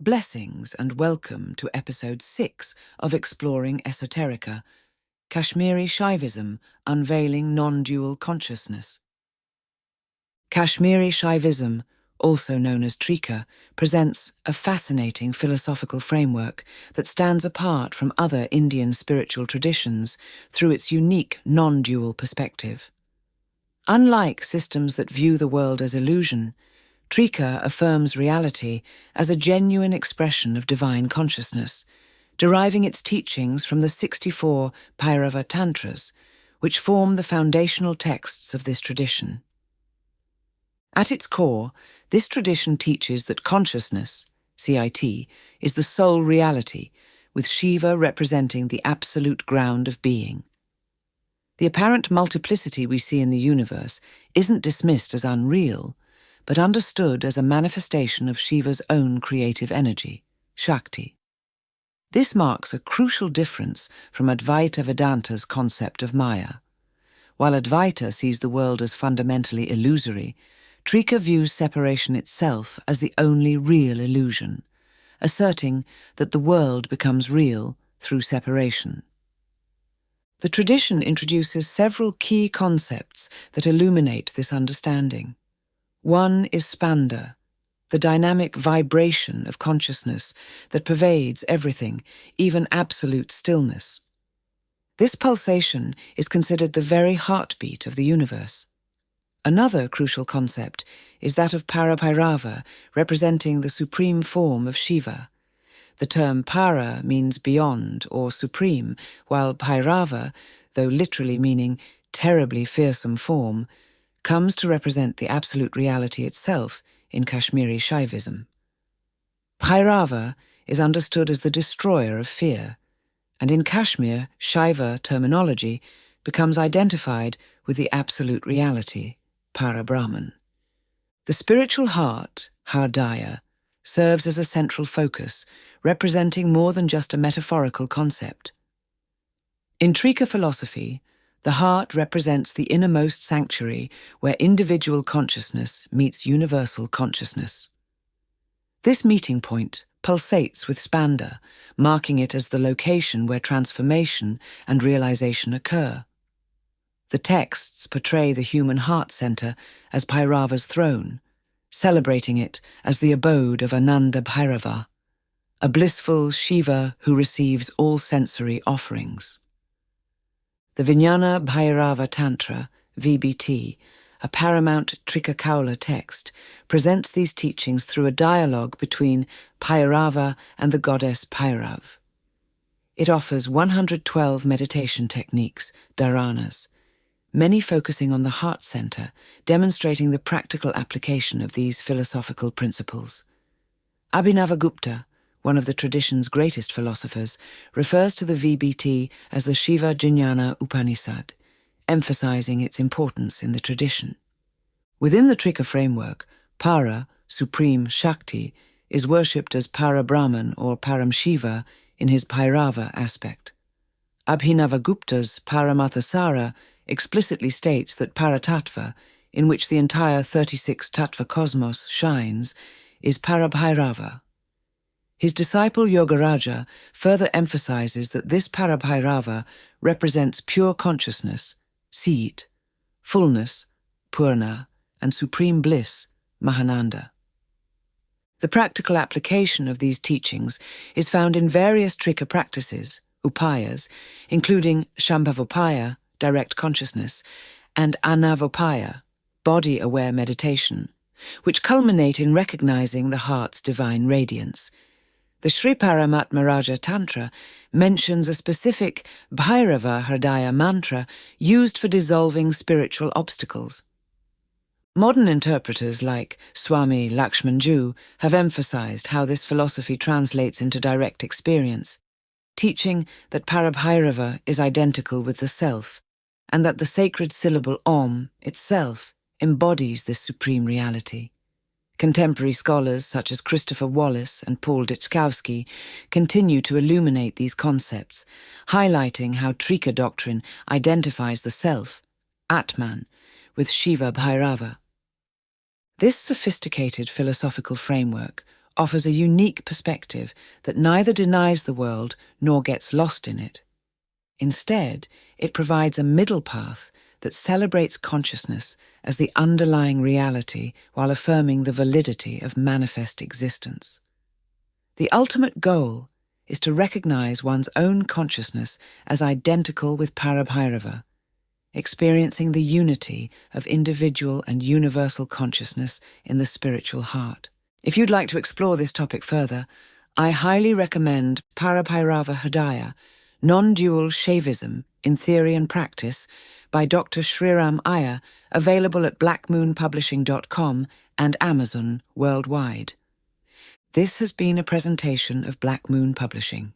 Blessings and welcome to episode 6 of Exploring Esoterica, Kashmiri Shaivism, Unveiling Non-Dual Consciousness. Kashmiri Shaivism, also known as Trika, presents a fascinating philosophical framework that stands apart from other Indian spiritual traditions through its unique non-dual perspective. Unlike systems that view the world as illusion, Trika affirms reality as a genuine expression of divine consciousness, deriving its teachings from the 64 Bhairava Tantras, which form the foundational texts of this tradition. At its core, this tradition teaches that consciousness, CIT, is the sole reality, with Shiva representing the absolute ground of being. The apparent multiplicity we see in the universe isn't dismissed as unreal, but understood as a manifestation of Shiva's own creative energy, Shakti. This marks a crucial difference from Advaita Vedanta's concept of Maya. While Advaita sees the world as fundamentally illusory, Trika views separation itself as the only real illusion, asserting that the world becomes real through separation. The tradition introduces several key concepts that illuminate this understanding. One is spanda, the dynamic vibration of consciousness that pervades everything, even absolute stillness. This pulsation is considered the very heartbeat of the universe. Another crucial concept is that of Parabhairava, representing the supreme form of Shiva. The term para means beyond or supreme, while Bhairava, though literally meaning terribly fearsome form, comes to represent the absolute reality itself in Kashmiri Shaivism. Bhairava is understood as the destroyer of fear, and in Kashmir, Shaiva terminology becomes identified with the absolute reality, Parabrahman. The spiritual heart, Hardaya, serves as a central focus, representing more than just a metaphorical concept. In Trika philosophy, the heart represents the innermost sanctuary where individual consciousness meets universal consciousness. This meeting point pulsates with spanda, marking it as the location where transformation and realization occur. The texts portray the human heart center as Bhairava's throne, celebrating it as the abode of Ananda Bhairava, a blissful Shiva who receives all sensory offerings. The Vijnana Bhairava Tantra, VBT, a paramount Trika text, presents these teachings through a dialogue between Bhairava and the goddess Bhairav. It offers 112 meditation techniques, dharanas, many focusing on the heart center, demonstrating the practical application of these philosophical principles. Abhinavagupta, one of the tradition's greatest philosophers, refers to the VBT as the Shiva Jnana Upanishad, emphasizing its importance in the tradition. Within the Trika framework, Para, supreme Shakti, is worshipped as Parabrahman or Param Shiva in his Bhairava aspect. Abhinavagupta's Paramathasara explicitly states that Paratattva, in which the entire 36 Tattva cosmos shines, is Parabhairava. His disciple Yogaraja further emphasizes that this Parabhairava represents pure consciousness, Sit, fullness, Purna, and supreme bliss, Mahananda. The practical application of these teachings is found in various Trika practices, upayas, including Shambhavopaya, direct consciousness, and Anavopaya, body-aware meditation, which culminate in recognizing the heart's divine radiance. The Sri Paramatma Raja Tantra mentions a specific Bhairava Hridaya mantra used for dissolving spiritual obstacles. Modern interpreters like Swami Lakshmanju have emphasized how this philosophy translates into direct experience, teaching that Parabhairava is identical with the self, and that the sacred syllable Om itself embodies this supreme reality. Contemporary scholars such as Christopher Wallace and Paul Ditchkowski continue to illuminate these concepts, highlighting how Trika doctrine identifies the self, Atman, with Shiva Bhairava. This sophisticated philosophical framework offers a unique perspective that neither denies the world nor gets lost in it. Instead, it provides a middle path that celebrates consciousness as the underlying reality while affirming the validity of manifest existence. The ultimate goal is to recognize one's own consciousness as identical with Parabhairava, experiencing the unity of individual and universal consciousness in the spiritual heart. If you'd like to explore this topic further, I highly recommend Parabhairava Hridaya, Non-Dual Shaivism in Theory and Practice by Dr. Sriram Iyer, available at blackmoonpublishing.com and Amazon worldwide. This has been a presentation of Black Moon Publishing.